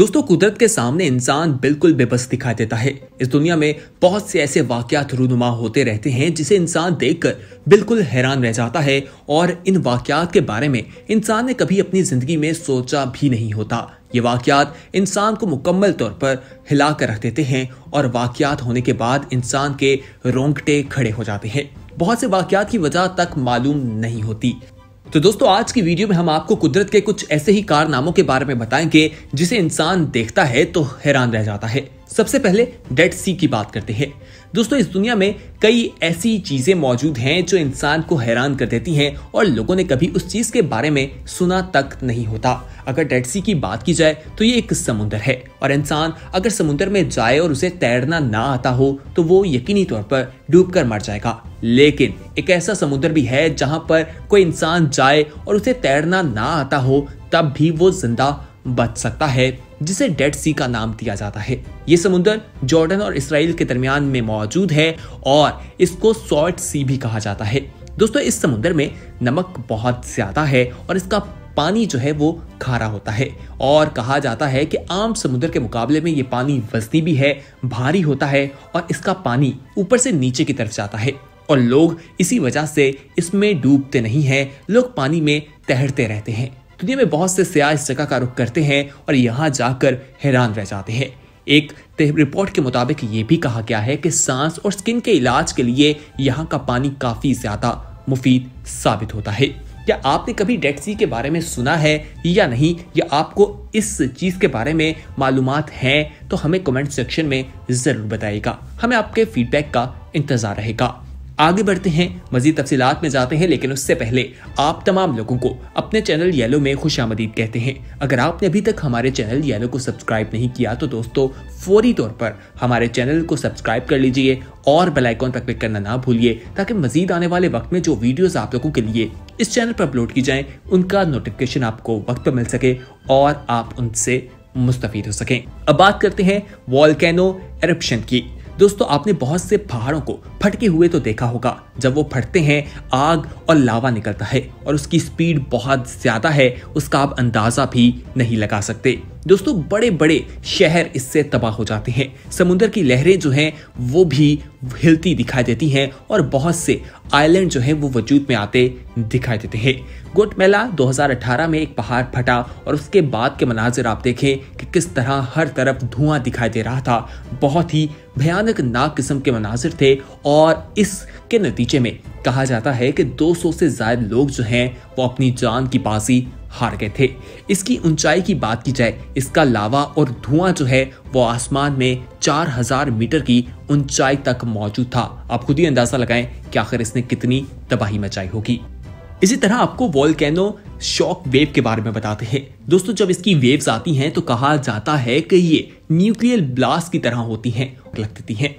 दोस्तों, कुदरत के सामने इंसान बिल्कुल बेबस दिखाई देता है। इस दुनिया में बहुत से ऐसे वाकयात रूनुमा होते रहते हैं जिसे इंसान देखकर बिल्कुल हैरान रह जाता है और इन वाकयात के बारे में इंसान ने कभी अपनी जिंदगी में सोचा भी नहीं होता। ये वाकयात इंसान को मुकम्मल तौर पर हिला कर रख देते हैं और वाकयात होने के बाद इंसान के रोंगटे खड़े हो जाते हैं। बहुत से वाकयात की वजह तक मालूम नहीं होती। तो दोस्तों, आज की वीडियो में हम आपको कुदरत के कुछ ऐसे ही कारनामों के बारे में बताएंगे जिसे इंसान देखता है तो हैरान रह जाता है। सबसे पहले डेड सी की बात करते हैं। दोस्तों, इस दुनिया में कई ऐसी चीजें मौजूद हैं जो इंसान को हैरान कर देती हैं और लोगों ने कभी उस चीज के बारे में सुना तक नहीं होता। अगर डेड सी की बात की जाए तो ये एक समुंदर है और इंसान अगर समुंदर में जाए और उसे तैरना ना आता हो तो वो यकीनी तौर पर डूबकर मर जाएगा। लेकिन एक ऐसा समुद्र भी है जहां पर कोई इंसान जाए और उसे तैरना ना आता हो तब भी वो जिंदा बच सकता है, जिसे डेड सी का नाम दिया जाता है। ये समुद्र जॉर्डन और इसराइल के दरमियान में मौजूद है और इसको सॉल्ट सी भी कहा जाता है। दोस्तों, इस समुद्र में नमक बहुत ज्यादा है और इसका पानी जो है वो खारा होता है और कहा जाता है कि आम समुद्र के मुकाबले में ये पानी वजनी भी है, भारी होता है और इसका पानी ऊपर से नीचे की तरफ जाता है और लोग इसी वजह से इसमें डूबते नहीं हैं, लोग पानी में तैरते रहते हैं। दुनिया में बहुत से सियाह इस जगह का रुख करते हैं और यहाँ जाकर हैरान रह जाते हैं। एक रिपोर्ट के मुताबिक ये भी कहा गया है कि सांस और स्किन के इलाज के लिए यहाँ का पानी काफी ज्यादा मुफीद साबित होता है। क्या आपने कभी डेड सी के बारे में सुना है या नहीं, या आपको इस चीज के बारे में मालूमात हैं तो हमें कमेंट सेक्शन में जरूर बताइएगा। हमें आपके फीडबैक का इंतजार रहेगा। आगे बढ़ते हैं, मजीद तफसीलात में जाते हैं, लेकिन उससे पहले आप तमाम लोगों को अपने चैनल येलो में खुशामदीद कहते हैं। अगर आपने अभी तक हमारे चैनल येलो को सब्सक्राइब नहीं किया तो दोस्तों फौरी तौर पर हमारे चैनल को सब्सक्राइब कर लीजिए और बेल आइकॉन पर क्लिक करना ना भूलिए ताकि मजीद आने वाले वक्त में जो वीडियोस आप लोगों के लिए इस चैनल पर अपलोड की जाए उनका नोटिफिकेशन आपको वक्त पर मिल सके और आप उनसे मुस्तफीद हो सकें। अब बात करते हैं वोल्केनो एरप्शन की। दोस्तों, आपने बहुत से पहाड़ों को फटके हुए तो देखा होगा। जब वो फटते हैं आग और लावा निकलता है और उसकी स्पीड बहुत ज्यादा है, उसका आप अंदाजा भी नहीं लगा सकते। दोस्तों, बड़े बड़े शहर इससे तबाह हो जाते हैं। समुद्र की लहरें जो हैं वो भी हिलती दिखाई देती हैं और बहुत से आइलैंड जो हैं वो वजूद में आते दिखाई देते हैं। गुटमेला 2018 में एक पहाड़ फटा और उसके बाद के मनाजिर आप देखें कि किस तरह हर तरफ धुआं दिखाई दे रहा था। बहुत ही भयानक नाक किस्म के मनाजिर थे और इसके नतीजे में कहा जाता है कि 200 से ज्यादा लोग जो हैं वो अपनी जान की बाजी हार गए थे। इसकी ऊंचाई की बात की जाए, इसका लावा और धुआं जो है वो आसमान में 4000 मीटर की ऊंचाई तक मौजूद था। आप खुद ही अंदाजा लगाएं कि आखिर इसने कितनी तबाही मचाई होगी। इसी तरह आपको वोल्केनो शॉक वेव के बारे में बताते हैं। दोस्तों, जब इसकी वेव्स आती हैं तो कहा जाता है कि ये न्यूक्लियर ब्लास्ट की तरह होती हैं, लगती हैं।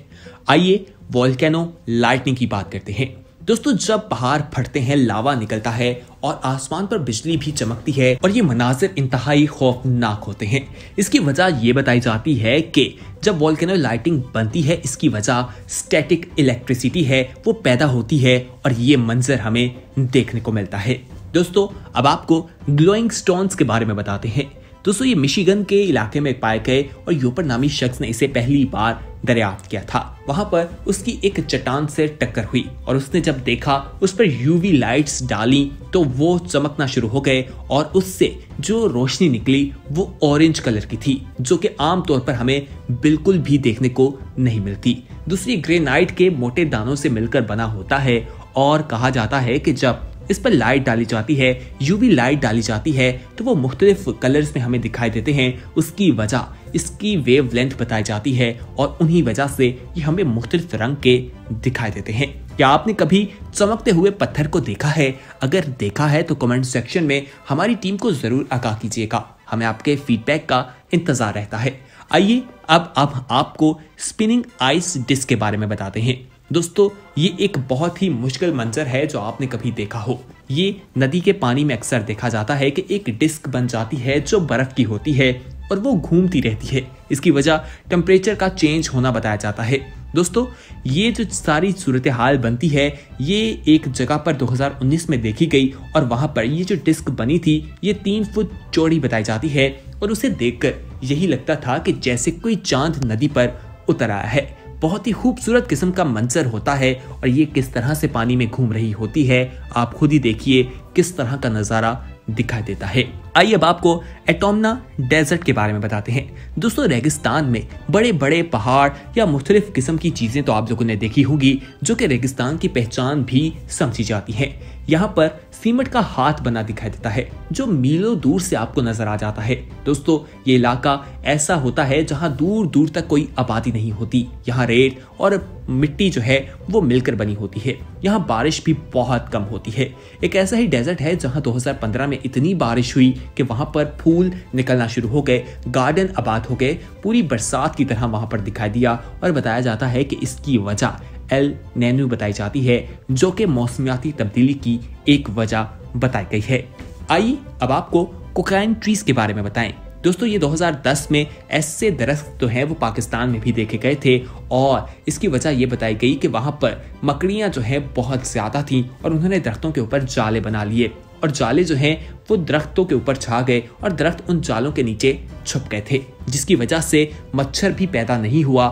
आइए वोल्केनो लाइटनिंग की बात करते हैं। दोस्तों, जब पहाड़ फटते हैं, लावा निकलता है और आसमान पर बिजली भी चमकती है और ये मनाजिर इंतहाई खौफनाक होते हैं। इसकी वजह ये बताई जाती है कि जब वोल्केनो लाइटिंग बनती है, इसकी वजह स्टैटिक इलेक्ट्रिसिटी है, वो पैदा होती है और ये मंजर हमें देखने को मिलता है। दोस्तों, अब आपको ग्लोइंग स्टोन्स के बारे में बताते हैं। दोस्तों, ये मिशिगन के इलाके में पाए गए और यूपर नामी शख्स ने इसे पहली बार दरियाफ्त किया था। वहां पर उसकी एक चट्टान से टक्कर हुई और उसने जब देखा, उस पर यूवी लाइट्स डाली तो वो चमकना शुरू हो गए और उससे जो रोशनी निकली वो ऑरेंज कलर की थी, जो कि आमतौर पर हमें बिल्कुल भी देखने को नहीं मिलती। दूसरी ग्रेनाइट के मोटे दानों से मिलकर बना होता है और कहा जाता है कि जब इस पर लाइट डाली जाती है, यूवी लाइट डाली जाती है, तो वो मुख्तलिफ कलर्स में हमें दिखाई देते हैं। उसकी वजह इसकी वेवलेंथ बताई जाती है और उन्हीं वजह से ये हमें मुख्तलिफ रंग के दिखाई देते हैं। क्या आपने कभी चमकते हुए पत्थर को देखा है? अगर देखा है तो कमेंट सेक्शन में हमारी टीम को जरूर आगाह कीजिएगा। हमें आपके फीडबैक का इंतजार रहता है। आइए अब आपको स्पिनिंग आइस डिस्क के बारे में बताते हैं। दोस्तों, ये एक बहुत ही मुश्किल मंजर है जो आपने कभी देखा हो। ये नदी के पानी में अक्सर देखा जाता है कि एक डिस्क बन जाती है जो बर्फ की होती है और वो घूमती रहती है। इसकी वजह टेम्परेचर का चेंज होना बताया जाता है। दोस्तों, ये जो सारी सूरत हाल बनती है ये एक जगह पर 2019 में देखी गई और वहां पर ये जो डिस्क बनी थी ये 3 फुट चौड़ी बताई जाती है और उसे देखकर यही लगता था कि जैसे कोई चांद नदी पर उतर आया है। बहुत ही खूबसूरत किस्म का मंजर होता है और ये किस तरह से पानी में घूम रही होती है, आप खुद ही देखिए किस तरह का नजारा दिखाई देता है। आइए अब आपको एटोमना डेजर्ट के बारे में बताते हैं। दोस्तों, रेगिस्तान में बड़े बड़े पहाड़ या मुख्तलिफ किस्म की चीजें तो आप लोगों ने देखी होगी जो कि रेगिस्तान की पहचान भी समझी जाती है। यहाँ पर सीमेंट का हाथ बना दिखाई देता है जो मीलों दूर से आपको नजर आ जाता है। दोस्तों, ये इलाका ऐसा होता है जहाँ दूर दूर तक कोई आबादी नहीं होती। यहाँ रेत और मिट्टी जो है वो मिलकर बनी होती है। यहाँ बारिश भी बहुत कम होती है। एक ऐसा ही डेजर्ट है जहाँ 2015 में इतनी बारिश हुई कि वहां पर फूल निकलना शुरू हो गए, गार्डन आबाद हो गए, पूरी बरसात की तरह वहां पर दिखाई दिया। और बताया जाता है कि इसकी वजह एल नीनो बताई जाती है जो कि मौसमियाती तब्दीली की एक वजह बताई गई है। आइए अब आपको कोकाइन ट्रीज के बारे में बताएं। दोस्तों, ये 2010 में ऐसे दरख्त तो हैं वो पाकिस्तान में भी देखे गए थे और इसकी वजह ये बताई गई कि वहां पर मकड़ियां जो है बहुत ज्यादा थी और उन्होंने दरख्तों के ऊपर जाले बना लिए और जाले जो हैं वो दरख्तों के ऊपर छा गए और दरख्त उन जालों के नीचे छुप गए थे, जिसकी वजह से मच्छर भी पैदा नहीं हुआ।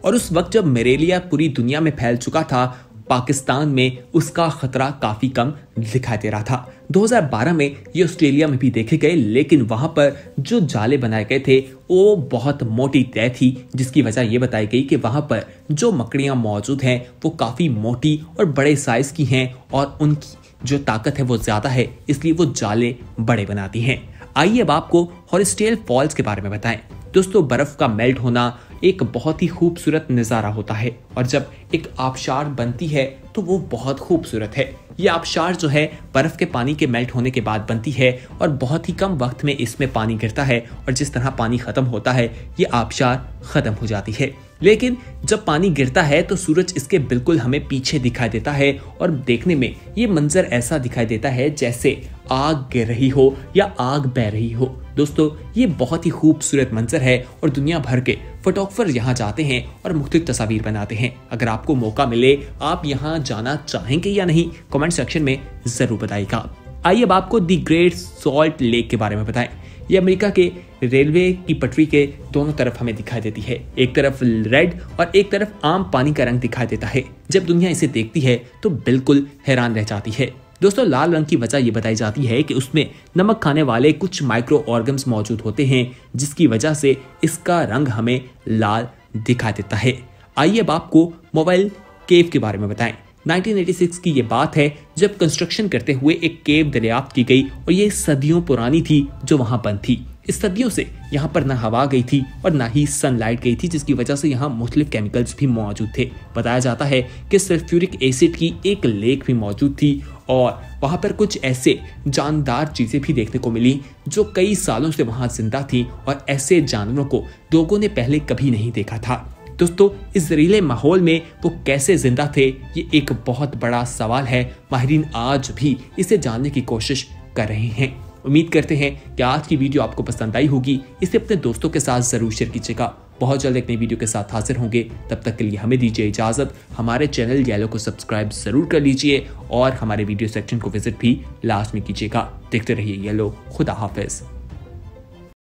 और उस वक्त जब मलेरिया पूरी दुनिया में फैल चुका था, पाकिस्तान में उसका खतरा काफी कम दिखाई दे रहा था। 2012 में ये ऑस्ट्रेलिया में भी देखे गए, लेकिन वहां पर जो जाले बनाए गए थे वो बहुत मोटी तय थी, जिसकी वजह ये बताई गई कि वहां पर जो मकड़ियां मौजूद हैं वो काफी मोटी और बड़े साइज की हैं और उनकी जो ताकत है वो ज्यादा है, इसलिए वो जाले बड़े बनाती हैं। आइए अब आपको हॉरिस्टेल फॉल्स के बारे में बताएं। दोस्तों, बर्फ का मेल्ट होना एक बहुत ही खूबसूरत नज़ारा होता है और जब एक आबशार बनती है तो वो बहुत खूबसूरत है। ये आबशार जो है बर्फ के पानी के मेल्ट होने के बाद बनती है और बहुत ही कम वक्त में इसमें पानी गिरता है और जिस तरह पानी खत्म होता है ये आबशार खत्म हो जाती है। लेकिन जब पानी गिरता है तो सूरज इसके बिल्कुल हमें पीछे दिखाई देता है और देखने में ये मंजर ऐसा दिखाई देता है जैसे आग गिर रही हो या आग बह रही हो। दोस्तों, ये बहुत ही खूबसूरत मंजर है और दुनिया भर के फोटोग्राफर यहाँ जाते हैं और मुख्तलिफ तस्वीर बनाते हैं। अगर आपको मौका मिले आप यहाँ जाना चाहेंगे या नहीं, कमेंट सेक्शन में जरूर बताइएगा। आइए अब आपको दी ग्रेट सॉल्ट लेक के बारे में बताएं। ये अमेरिका के रेलवे की पटरी के दोनों तरफ हमें दिखाई देती है। एक तरफ रेड और एक तरफ आम पानी का रंग दिखाई देता है। जब दुनिया इसे देखती है तो बिल्कुल हैरान रह जाती है। दोस्तों, लाल रंग की वजह ये बताई जाती है कि उसमें नमक खाने वाले कुछ माइक्रो ऑर्गन्स मौजूद होते हैं, जिसकी वजह से इसका रंग हमें लाल दिखाई देता है। आइए अब आपको मोबाइल केव के बारे में बताएं। 1986 की ये बात है जब कंस्ट्रक्शन करते हुए एक केव दरियाफ्त की गई और ये सदियों पुरानी थी जो वहां बंद थी। इस सदियों से यहाँ पर ना हवा गई थी और ना ही सनलाइट गई थी, जिसकी वजह से यहाँ मुख्तलिफ केमिकल्स भी मौजूद थे। बताया जाता है कि सल्फ्यूरिक एसिड की एक लेक भी मौजूद थी और वहाँ पर कुछ ऐसे जानदार चीजें भी देखने को मिली जो कई सालों से वहाँ जिंदा थी और ऐसे जानवरों को लोगों ने पहले कभी नहीं देखा था। दोस्तों, इस जहरीले माहौल में वो कैसे जिंदा थे ये एक बहुत बड़ा सवाल है। माहिरीन आज भी इसे जानने की कोशिश कर रहे हैं। उम्मीद करते हैं कि आज की वीडियो आपको पसंद आई होगी। इसे अपने दोस्तों के साथ जरूर शेयर कीजिएगा। बहुत जल्द एक नई वीडियो के साथ हाजिर होंगे। तब तक के लिए हमें दीजिए इजाजत। हमारे चैनल येलो को सब्सक्राइब जरूर कर लीजिए और हमारे वीडियो सेक्शन को विजिट भी लास्ट में कीजिएगा। देखते रहिए येलो। खुदा हाफिज।